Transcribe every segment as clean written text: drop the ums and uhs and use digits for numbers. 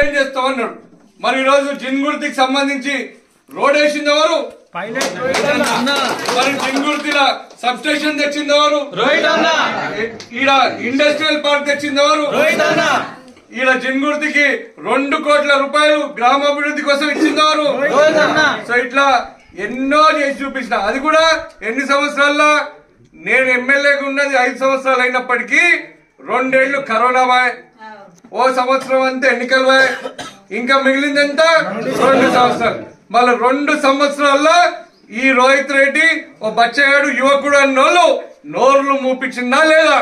Pilot చేస్తామన్నాడు. మరి ఈరోజు జిన్గుర్తికి సంబంధించి రోడ్ వేసింది ఎవరు? మరి జిన్గుర్తిల సబ్ స్టేషన్ తెచ్చింది ఎవరు? ఈడ ఇండస్ట్రియల్ పార్క్ తెచ్చింది ఎవరు? ఈడ జిన్గుర్తికి 2 కోట్ల రూపాయలు గ్రామాభివృద్ధి కోసం ఇచ్చింది ఎవరు? సో ఇట్లా ఎన్నో చేసి చూపించిన. అది కూడా ఎన్ని సంవత్సరాల్లో? నేను ఎమ్మెల్యేగా ఉన్నది 5 సంవత్సరాలు అయినప్పటికీ 2 ఏళ్లు కరోనా బాయ్, ఓ సంవత్సరం అంతా ఎన్నికలు బాయ్, ఇంకా మిగిలిందంతా 2 సంవత్సరాలు. మళ్ళీ 2 సంవత్సరాల్లో ఈ రోహిత్ రెడ్డి ఓ బచ్చగాడు యువకుడు అన్నోళ్ళు నోర్లు మూపించిందా లేదా?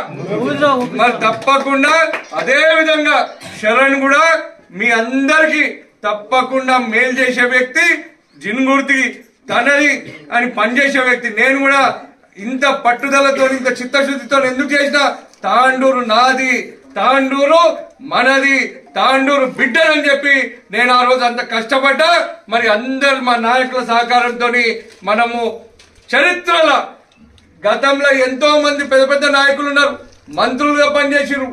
మరి తప్పకుండా అదే విధంగా శరణ్ కూడా మీ అందరికి తప్పకుండా మేలు చేసే వ్యక్తి, జిన్గుర్తి తనది అని పనిచేసే వ్యక్తి. నేను కూడా ఇంత పట్టుదలతో ఇంత చిత్తశుద్ధితో ఎందుకు చేసిన? తాండూరు నాది, తాండూరు మనది, తాండూరు బిడ్డలని చెప్పి నేను ఆ రోజు అంత కష్టపడ్డా. మరి అందరు మా నాయకుల సహకారంతో మనము చరిత్రల గతంలో ఎంతో మంది పెద్ద పెద్ద నాయకులు ఉన్నారు, మంత్రులుగా పనిచేసిరు.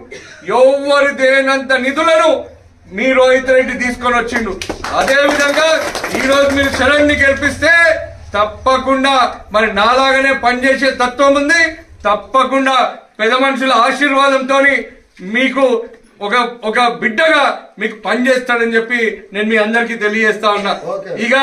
ఎవరు దేనంత నిధులను మీ రోహిత్ రెడ్డి తీసుకొని వచ్చిండు. అదే విధంగా ఈ రోజు మీరు శరణ్ ని గెలిపిస్తే తప్పకుండా మరి నాలాగానే పనిచేసే తత్వం ఉంది. తప్పకుండా పెద్ద మనుషుల ఆశీర్వాదంతో మీకు ఒక బిడ్డగా మీకు పనిచేస్తాడని చెప్పి నేను మీ అందరికీ తెలియజేస్తా ఉన్నా. ఇక